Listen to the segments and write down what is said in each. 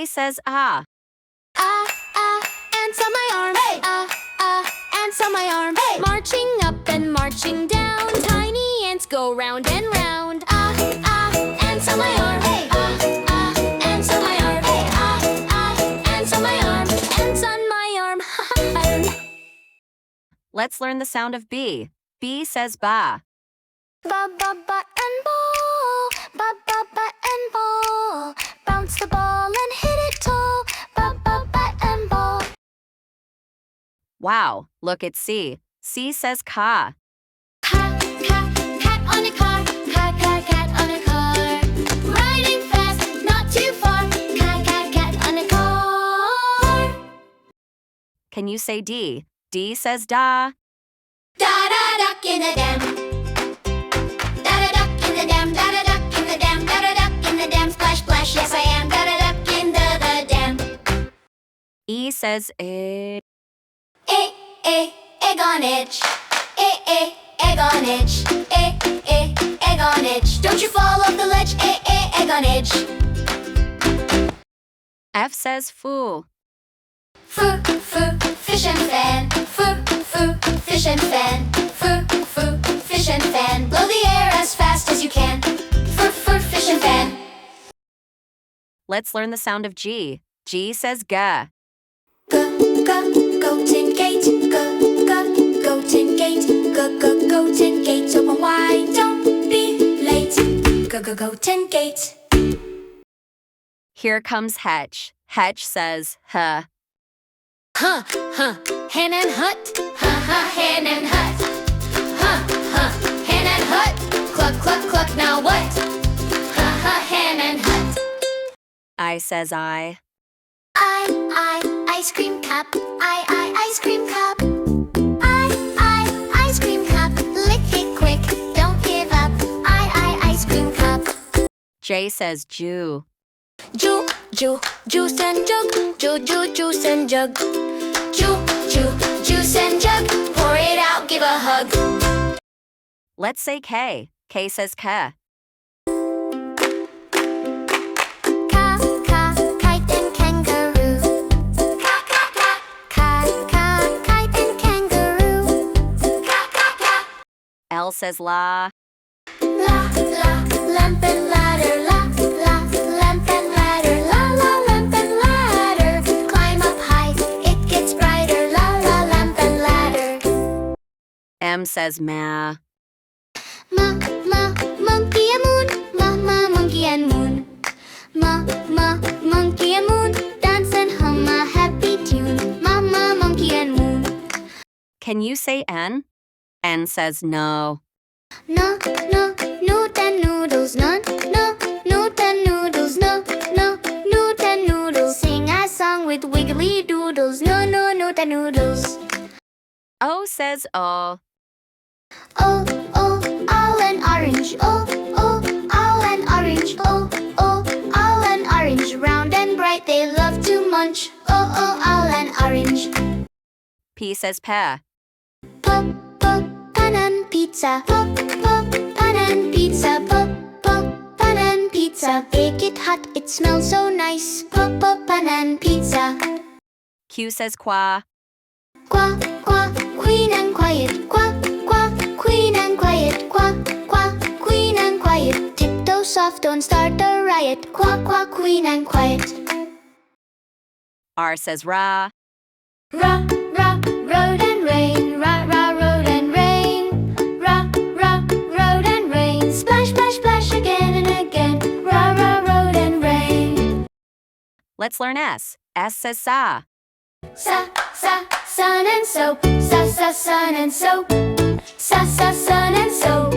A says ah. Ah, ah, ants on my arm. Hey! Ah, ah, ants on my arm. Hey! Marching up and marching down, tiny ants go round and round. Ah, ah, ants on my arm. Hey! Ah, ah, ants on my arm. Hey! Ah, ah, ants on my arm. Ants on my arm. Let's learn the sound of B. B says ba. Ba ba ba and ball. Ba ba ba and ball. Bounce the ball and hit it tall. Ba ba ba and ball. Wow, look at C. C says ka. Kha kha cat on a car. Kha kha cat on a car. Riding fast, not too far. Kha kha cat on a car. Can you say D? D says da. Da da duck in the dam. Da da duck in the dam. Da da duck in the dam. Da da duck in the dam. Splash splash, yes I am. Da da duck in the dam. E says eh. Egg on edge. Egg on edge. Egg on edge. Don't you fall off the ledge. Egg on edge. F says foo. Foo, fish and fan. Foo, fish and fan. Foo, fish and fan. Blow the air as fast as you can. Foo, fish and fan. Let's learn the sound of G. G says ga. Goatin gate. Goatin gate. Goatin gate. Open wide, don't be late. Goatin gate. Here comes Hetch. Hetch says huh. Huh, hen and hut. Hen and hut. Hen and hut. Cluck, now what? Hen and hut. I says I. Ice cream cup. Ice cream cup. Ice cream cup. Lick it quick, don't give up. Ice cream cup. J says Jew. Juice and jug. Juice and jug. Juice and jug. Pour it out, give a hug. Let's say K. K says ka. Kite and kangaroo. Kite and kangaroo. L says la. Lamp and ladder. Lamp and ladder. Lamp and ladder. Climb up high, it gets brighter. Lamp and ladder. M says ma. Monkey and moon. Monkey and moon. Monkey and moon. Dance and hum a happy tune. Monkey and moon. Can you say N? N says no. No, noodle and noodles. No, noodle and noodles. No, noodle and noodles. Sing a song with wiggly doodles. No, noodle and noodles. O says O. Oh, all and orange. Oh, all and orange. Oh, all and orange. Round and bright, they love to munch. Oh, all and orange. P says pa. Pan and pizza. Pan and pizza. Pan and pizza. Bake it hot, it smells so nice. Pan and pizza. Q says qua. Qua, queen and quiet. Qua, queen and quiet. Qua, queen and quiet. Tiptoe soft, don't start a riot. Qua, queen and quiet. R says ra. Road and rain. Road and rain. Road and rain. Splash, splash again and again. Road and rain. Let's learn S. S says sa. Sun and soap. Sun and soap. Sun and soap.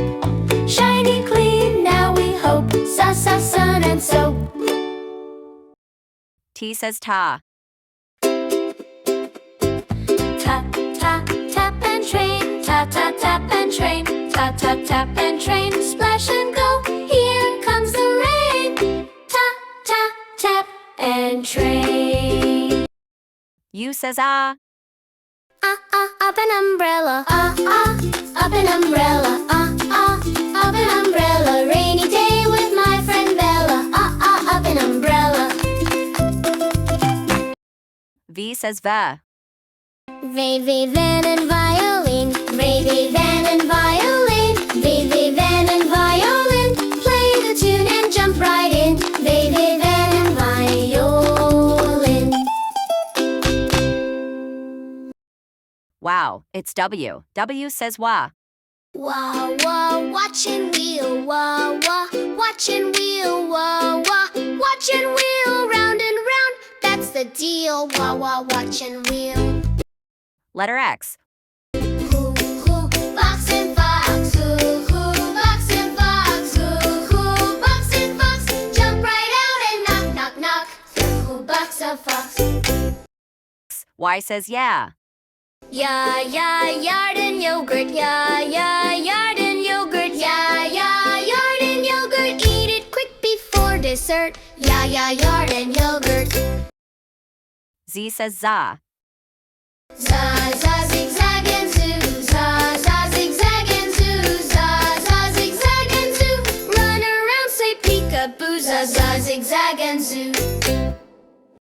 Shiny clean, now we hope. Sun and soap. T says ta. Tap and train. Tap and train. Tap and train. Splash and go. Here comes the rain. Tap and train. U says ah. Up an umbrella. Up an umbrella. Up an umbrella. Rainy day with my friend Bella. Up an umbrella. V says va. Vey, van and violin. Vey, van and violin. Vey, van and violin. Play the tune and jump right in. Vey, van and violin. Wow, it's W. W says wa. Wah, wah, watch and wheel. Wah, wah, watch and wheel. Wah, wah, watch and wheel. Round and round, that's the deal. Wah, wah, watch and wheel. Letter X. Who, box and fox. Who, box and fox. Who, box and fox. Jump right out and knock, knock, knock. Who box a fox? Y says yeah. Yeah, yard and yogurt. Yeah, yard and yogurt. Yeah, yard and yogurt. Eat it quick before dessert. Yeah, yard and yogurt. Z says za. Za, zigzag and zoo. Za, zigzag and zoo. Za, zigzag and zoo. Run around, say peekaboo. Za, zigzag and zoo.